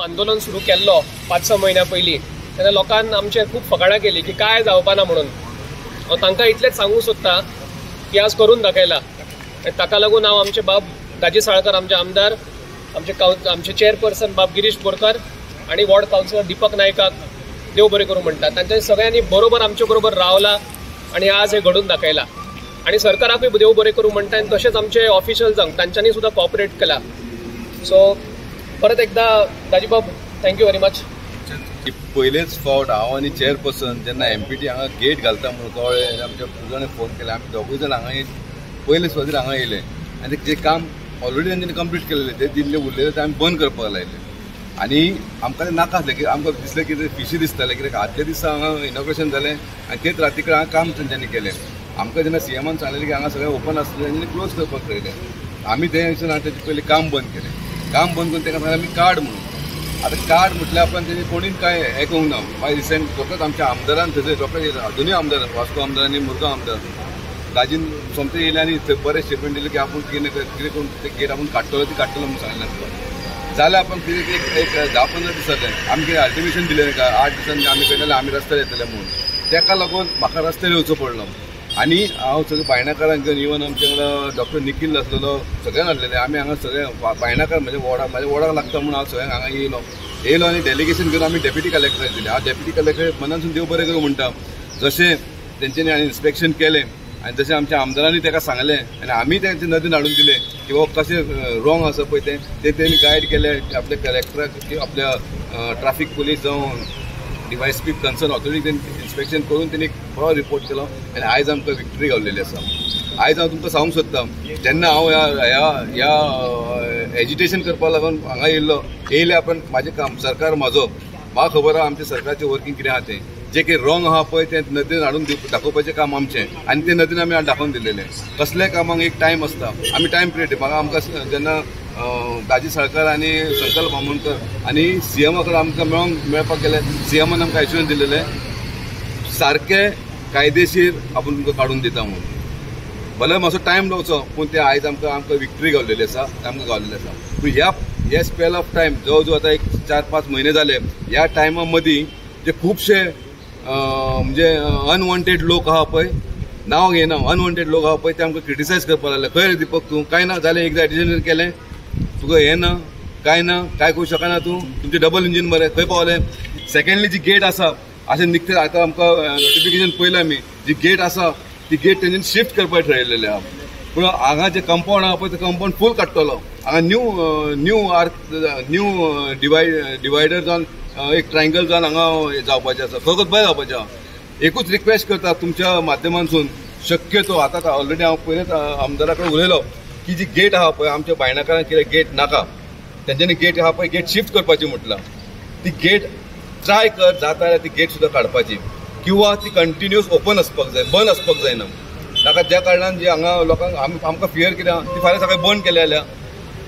आंदोलन सुरू केल्लो 5-6 म्हयन्या पयलीं तेन्ना लोकांन आमचे खूब फकाणां केली की काय जावपाना म्हणून. हांव तांकां इतलेंच सांगूंक सोदतां की आज करून दाखयला. ताका लागून हांव आमचे बाब दाजी साळकर, आमचे आमदार, आमचे चेअरपर्सन बाब गिरीश बोरकार आणि वॉर्ड कावन्सिलर दीपक नायकाक देव बरें करूं म्हणटा. तांच्या सगळ्यांनी बरोबर आमचे बरोबर रावला आणि आज हे घडून दाखयला. आणि सरकाराकूय देव बरें करूं म्हणटा आनी तशेंच आमचे ऑफिशल्सांक तांच्यांनी सुद्दां कॉपरेट केला. सो परत एकदा दाजी बाब थँक्यू व्हेरी मच. पयलेच फावट हांव आनी चेअरपर्सन जेन्ना MPT हांगा गेट घालता म्हणून कळ्ळें, आमच्या जाणें फोन केले, आमी दोगूय जाण हांगा पयले सुवातेर हांगा येयले आनी जें काम ऑलरेडी तांच्यांनी कंप्लीट केलेलें तें दिल्लें उरलेलें तें आमी बंद करपाक लायलें. आनी आमकां तें नाका आसलें की आमकां दिसलें की फिशी दिसतालें कित्याक आदल्या दिसा हांगा इनॉग्रेशन जालें आनी तेच राती कडेन हांगा काम तेंच्यांनी केलें. आमकां जेन्ना CMन सांगलेलें की हांगा सगळें ओपन आसलें तेंच्यांनी क्लोज करपाक लायलें. आमी तें दिसून हांवें तेचे पयलीं काम बंद केलें. काम बंद करून ताका सांगलें आमी कार्ड म्हणून. आतां कार्ड म्हटल्यार आपण तेजे कोणीच काय हें करूंक ना. मागीर रिसेंट फकत आमच्या आमदारान थंय रोखडेच दोनूय आमदार वास्को आमदार आनी मुरगांव आमदार दाजीन सोमते येयले आनी थंय बरें स्टेटमेंट दिलें की आपूण कितें करून ते गेट आपूण काडटलो ती काडटलो म्हणून सांगलें. जाल्यार आपण कितें एक 10-15 दीस जाले आमी कितें अल्टिमेशन दिलें का 8 दिसांनी आमी कहलें आमी रस्त्यार येतले म्हणून. ताका लागून म्हाका रस्त्यार येवचो पडलो. आनी हांव सगळें बायणाकारांक घेवन इवन आमचे वांगडा डॉक्टर निखील आसलेलो सगळ्यांक हाडलेले. आमी हांगा सगळे बायणाकार म्हाज्या वॉर्डाक लागता म्हणून हांव सगळ्यांक हांगा येयलो आनी डेलिगेशन घेवन आमी डेप्युटी कलेक्टराक दिलें. हांव डेप्युटी कलेक्टर मनासून देव बरें करूं म्हणटा. जशें तेंच्यांनी इन्स्पेक्शन केलें आनी जशें आमच्या आमदारांनी ताका सांगलें आनी आमी तेंचे नदीन हाडून दिलें की बाबा कशें रॉंग आसा पळय तें तेणी गायड केलें आपल्या कलेक्टराक, आपल्या ट्राफीक पुलीस जावं DYSP कन्सर्न ऑथॉरिटी इन्स्पेक्शन करून तेणी बरो रिपोर्ट केलो आनी आयज आमकां विक्टरी गावलेली आसा. आयज हांव तुमकां सांगूंक सोदतां जेन्ना हांव ह्या एजिटेशन करपा लागून हांगा येयले आपण म्हाजें काम सरकार म्हाका खबर आहा आमच्या सरकारचें वर्कींग कितें आहा तें. जें कितें रॉंग आहा पळय तें नदीन हाडून दाखोवपाचें काम आमचें आनी तें नदीन आमी दाखोवन दिलेलें. कसलेय कामाक एक टायम आसता. आमी टायम पिरियड आमकां जेन्ना दाजी साळकर आनी संकल्प बामणकर आनी CM कडेन आमकां मेळपाक गेले. CMन आमकां एश्युरन्स दिलेलें सारकें कायदेशीर आपूण तुमकां काडून दिता म्हणून. भले मातसो टायम लावचो पूण ते आयज आमकां विक्टरी गावलेली आसा, आमकां गावलेली आसा. पूण ह्या स्पेल ऑफ टायम जवळ जवळ आतां एक 4-5 म्हयने जाले. ह्या टायमा मदीं जे खुबशे म्हणजे अनवॉन्टेड लोक आहा पळय, नांव घेयना, अनवॉन्टेड लोक आहा पळय ते आमकां क्रिटिसायज करपाक लागले. खंय रे दीपक तूं काय ना जालें एकदां एडिशन केलें तुका हें ना काय करूं शकना तूं, तुमचें डबल इंजीन बरें खंय पावलें. सेकेंडली जी गेट आसा अशें निघते आतां आमकां नोटिफिकेशन पयलें आमी जी गेट आसा ती गेट तेंच्यांनी शिफ्ट करपाक ठरयलेलें आहा. पूण हांगा जे कंपाऊंड आहा पळय ते कंपाऊंड फूल काडटलो. हांगा न्यू डिवायडर जावन एक ट्रायंगल जावन हांगा जावपाचें आसा. फकत बरें जावपाचें आहा. एकूच रिक्वेस्ट करता तुमच्या माध्यमांतसून शक्यतो आतां ऑलरेडी हांव पयलेंच आमदारा कडेन उलयलो की जी गेट आहा पळय आमच्या बायणाकारांक कितें गेट नाका तेंच्यांनी गेट आहा पळय गेट शिफ्ट करपाची म्हटलां. ती गेट ट्राय कर जाता जाल्यार ती गेट सुद्दां काडपाची किंवा ती कंटिन्युअस ओपन आसपाक जाय, बंद आसपाक जायना. ताका ज्या कारणान जे हांगा लोकांक आमकां फियर कितें आहा ती फाल्यां सकाळीं बंद केल्या जाल्यार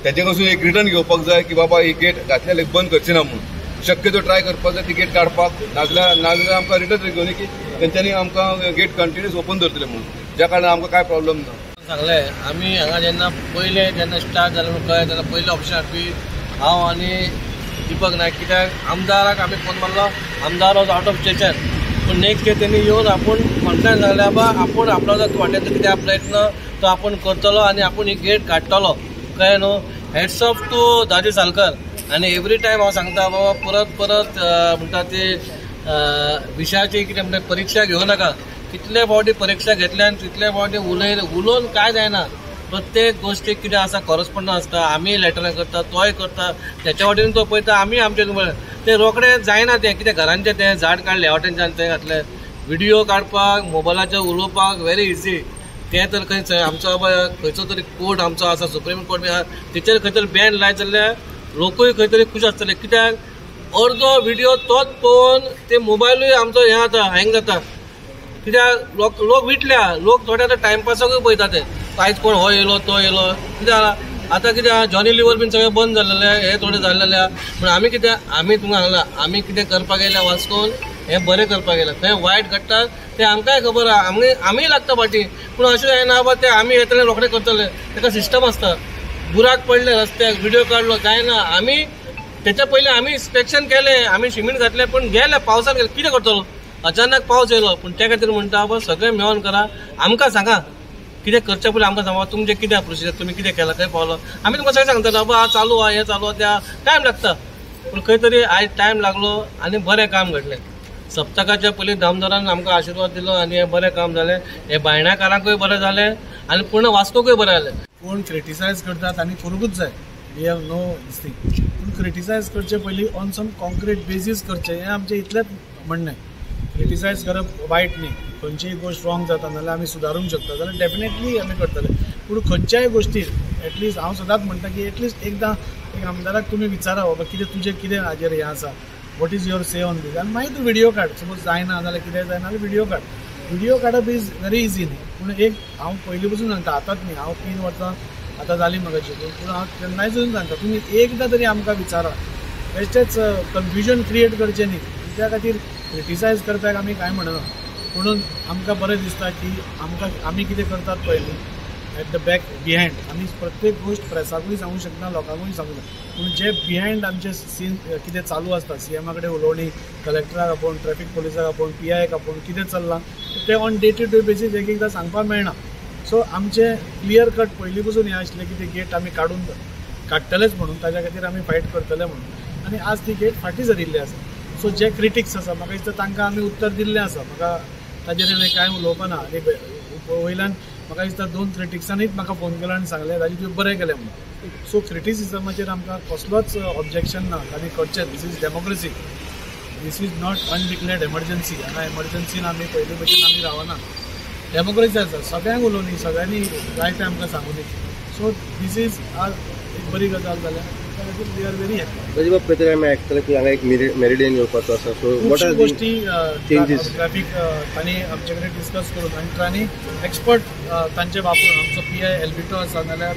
तेजे कडसून एक रिटर्न घेवपाक जाय की बाबा ही गेट घातलेली बंद करची ना म्हणून. शक्यतो ट्राय करपाक जाय ती गेट काडपाक. नाजाल्यार आमकां रिटर्न घेवन की तेंच्यांनी आमकां गेट कंटिन्युअस ओपन दवरतले म्हणून. ज्या कारणान आमकां कांय प्रॉब्लेम ना. सांगलें आमी हांगा जेन्ना स्टार्ट जालें म्हणून कळ्ळें तेन्ना पयले ऑप्शन हाडपी हांव आनी दीपक नायक. कित्याक आमदाराक आमी फोन मारलो, आमदार वॉज आउट ऑफ स्टेशन. पूण नेक्स्ट डे तेणी येवन आपूण कॉन्फिडन्स लागल्या बा आपूण आपलो जर वाटेंतलो कितें प्रयत्न तो आपूण करतलो आनी आपूण ही गेट काडटलो. कळ्ळें न्हू. हेड्स ऑफ टू दाजी साळकर. आनी एवरी टायम हांव सांगता बाबा परत म्हणटा ते विशयाची कितें म्हणटा परीक्षा घेवं नाका. कितले फावटी परीक्षा घेतल्या आनी तितले फावटी उलोवन काय जायना. प्रत्येक गोष्टीक कितें आसा कॉरस्पॉन्डन्स आसता. आमी लेटरां करता, तोय करता, त्याच्या वाटेन तो पळयता, आमी आमचे ते रोखडें जायना. तें कितें घरांचें तें झाड काडलें वाटेनच्यान तें घातलें. व्हिडियो काडपाक मोबायलाचेर उलोवपाक व्हेरी इजी. तें तर खंय आमचो खंयचो तरी कोर्ट आमचो आसा, सुप्रीम कोर्ट बी आसा, तेचेर खंय तरी बॅन लायत जाल्यार लोकूय खंय तरी खूश आसतले. कित्याक अर्दो व्हिडियो तोच पळोवन ते मोबायलूय आमचो हें जाता, हँग जाता. कित्याक लोक विटल्या. लोक थोडे आतां टायमपासाकूय पळयता ते आयज कोण हो येयलो तो येयलो. कित्याक आतां कितें जॉनी लिव्हर बीन सगळें बंद जाल्लें हे थोडें जाल्लें. पूण आमी तुमकां सांगलां आमी कितें करपाक येयल्या वास्कोन हें बरें करपाक येयलां. खंय वायट घडटा तें आमकांय खबर आहा, आमी लागता फाटीं. पूण अशें जायना बाबा तें आमी येतले रोखडें करतले. ताका सिस्टम आसता. बुराक पडले रस्त्याक व्हिडियो काडलो जायना. आमी त्याच्या पहिले आम्ही इन्स्पेक्शन केले, आम्ही सिमेंट घातले, पण गेले पावसात गेले कितें करतलो. अचानक पावस येयलो, पण त्या खातीर म्हणटा बाबा सगळे मेळोन करा, आमकां सांगा कितें करचे पयलीं आमकां सांगा तुमचें कितें प्रोसिजर, तुमी कितें केलां खंय पावलो. आमी तुमकां सगळें सांगता बाबा चालू आहा हें चालू आहा त्या टायम लागता, पूण खंय तरी आयज टायम लागलो आनी बरें काम घडलें. सप्तकाच्या पयलीं धामदारान आमकां आशिर्वाद दिलो आनी हें बरें काम जालें. हे भायण्याकारांकूय बरें जालें आनी पूर्ण वास्कोकूय बरें जालें. कोण क्रिटिसायज करतात आनी करूंकूच जाय, we have no this thing. पूण क्रिटिसायज करचे पयलीं ऑन सम कॉन्क्रीट बेजीस करचें हें आमचें इतलेंच म्हणणें. क्रिटिसायज करप वायट न्ही, खंयचीय गोश्ट रॉंग जाता नाल्यार आमी सुदारूंक शकता जाल्यार डेफिनेटली आमी करतले. पूण खंयच्याय गोश्टीर एटलिस्ट हांव सदांच म्हणटा की एटलिस्ट एकदां एक आमदाराक तुमी विचारा बाबा कितें तुजें कितें हाजेर हें आसा, what is your say on this, आनी मागीर तूं व्हिडिओ काड. सपोज जायना जाल्यार कितें जायना जाल्यार व्हिडिओ काड. व्हिडिओ काडप इज व्हेरी इजी न्ही. पूण एक हांव पयलीं पसून सांगता, आतांच न्ही, हांव 3 वर्सां आतां जालीं म्हाका शिकून, पूण हांव केन्नाय पसून सांगता तुमी एकदां तरी आमकां विचारा. बेश्टेच कन्फ्युजन क्रिएट करचें न्ही. त्या खातीर क्रिटिसायज करपाक आमी कांय म्हणना, म्हणून आमकां बरें दिसता की आमी कितें करतात पळय न्ही एट द बॅक बिहायंड, आमी प्रत्येक गोश्ट प्रेसाकूय सांगूं शकना, लोकांकूय सांगूं शकना, पूण जे बिहायंड आमचे सीन कितें चालू आसता, सीएमा कडेन उलोवणी, कलेक्टराक आपोवन, ट्रॅफिक पुलिसाक आपोवन, PIक आपोवन कितें चल्लां तें on day to day basis एक एकदां सांगपाक मेळना. सो आमचें क्लियर कट पयलीं पसून हें आसलें की ती गेट आमी काडटलेच म्हणून, ताच्या खातीर आमी फायट करतले म्हणून, आनी आज ती गेट फाटीं सरिल्ली आसा. सो जे क्रिटिक्स आसा म्हाका दिसता तांकां आमी उत्तर दिल्लें आसा. म्हाका ताजेर हांवें कांय उलोवपा ना. आनी वयल्यान म्हाका दिसता 2 क्रिटिक्सांनीच म्हाका फोन केलो आनी सांगलें राजू तुवें बरें केलें म्हणून. सो क्रिटिसिजमाचेर आमकां कसलोच ऑब्जेक्शन ना आनी करचें. This is democracy, this is not undeclared emergency. हांगा एमर्जन्सीन आमी पयलीं भशेन आमी रावना. डेमोक्रेसी आसा, सगळ्यांक उलोवनी, सगळ्यांनी जाय तें आमकां सांगुनी. सो दीस इज एक बरी गजाल जाल्या, त्या खातीर वी आर व्हेरी हॅपी. प्रत्येक आमी आयकतले की हांगा एक मेरिडियन येवपाचो आसा, सो वॉट आर गोष्टी चेंजीस ट्रॅफिक तांणी आमचे कडेन डिस्कस करून आनी तांणी एक्सपर्ट तांचे वापरून, आमचो PI एल्बिटो आसा नाल्यार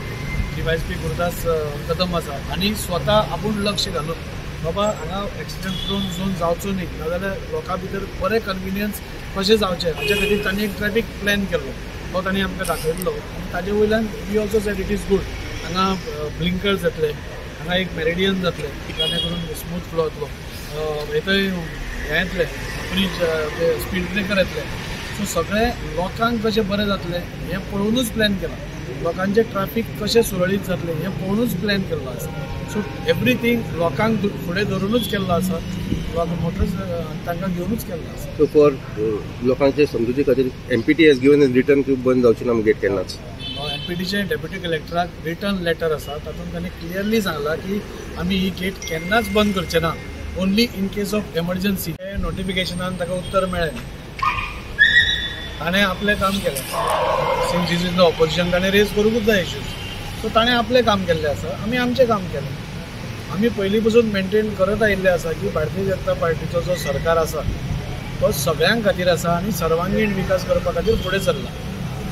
DYSP गुरुदास कदम आसा, आनी स्वता आपूण लक्ष घालून बाबा हांगा एक्सिडेंट प्रोन झोन जावचो न्ही, नाजाल्यार लोकां भितर बरें कन्विनियन्स कशें जावचें हाचे खातीर तांणी एक ट्रॅफिक प्लॅन केल्लो, तो तांणी आमकां दाखयल्लो. आनी ताजे वयल्यान we also said it is good. हांगा ब्लिंकर्स जातले, हांगा एक मेरिडियन जातलें जाणे करून स्मूथ फ्लो जातलो, थंय हें येतलें ब्रीज स्पीड ब्रेकर येतले. सो सगळे लोकांक कशें बरें जातलें हें पळोवनूच प्लॅन केलां. लोकांचें ट्रॅफिक कशें सुरळीत जातलें हें पळोवनूच प्लॅन केल्लो आसा. सो एवरीथींग लोकांक फुडें धरूनच केल्लो आसा, मोटर्स तांकां घेवनूच केल्लो आसा. सो फॉर लोकांचे समजुती खातीर MPT हॅज गिवन रिटर्न की बंद जावची ना गेट केन्नाच. MPTचे डेप्युटी कलेक्टराक रिटर्न लेटर आसा, तातूंत ताणें क्लियरली सांगलां की आमी ही गेट केन्नाच बंद करचे ना, only in case of emergency. हे नोटिफिकेशनान ताका उत्तर मेळ्ळें. ताणें आपलें काम केलें. Since is in the opposition ताणें रेज करूंकूच जाय इश्यूज. सो ताणें आपलें काम केल्लें आसा, आमी आमचें काम केलें. आमी पयलीं पसून मेनटेन करत आयिल्ले आसा की भारतीय जनता पार्टीचो जो सरकार आसा तो सगळ्यांक खातीर आसा आनी सर्वांगीण विकास करपा खातीर फुडें चल्ला.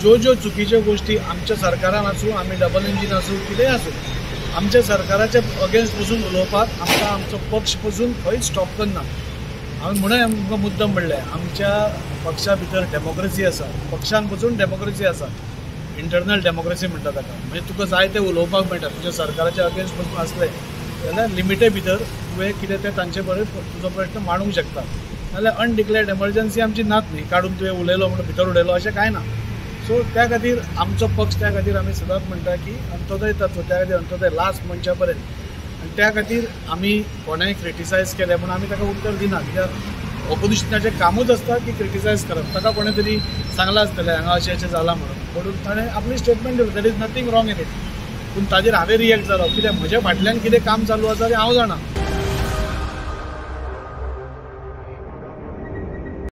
ज्यो चुकीच्यो गोश्टी आमच्या सरकारान आसूं, आमी डबल इंजीन आसूं, कितेंय आसूं, आमच्या सरकाराच्या अगेन्स्ट पसून उलोवपाक आमकां आमचो पक्ष पसून खंयच स्टॉप करना. हांवें म्हणून आमकां मुद्दम म्हणलें आमच्या पक्षा भितर डेमोक्रेसी आसा, पक्षान पसून डेमोक्रेसी आसा, इंटरनल डेमोक्रेसी म्हणटा ताका. म्हणजे तुका जाय तें उलोवपाक मेळटा. तुज्या सरकाराच्या अगेन्स्ट पसून आसलें जाल्यार लिमिटे भितर तुवें कितें तें तांचे बरें तुजो प्रश्न मांडूंक शकता. नाल्यार अनडिक्लेर्ड एमर्जन्सी आमची नात न्ही, काडून तुवें उलयलो म्हणून भितर उडयलो अशें कांय ना. सो त्या खातीर आमचो पक्ष त्या खातीर आमी सदांच म्हणटा की अंत्योदय तत्व, त्या खातीर अंत्योदय लास्ट मनशा पर्यंत. आनी त्या खातीर आमी कोणाय क्रिटिसायज केलें म्हणून आमी ताका उत्तर दिना. कित्याक ऑपोजिशनाचें कामूच आसता की क्रिटिसायज करप. ताका कोणें तरी सांगलां आसतलें हांगा अशें जालां म्हणून ताणें आपली स्टेटमेंट दिली, that is nothing wrong in it. पूण ताजेर हांवें रिएक्ट जालो कित्याक म्हज्या फाटल्यान कितें काम चालू आसा तें हांव जाणा.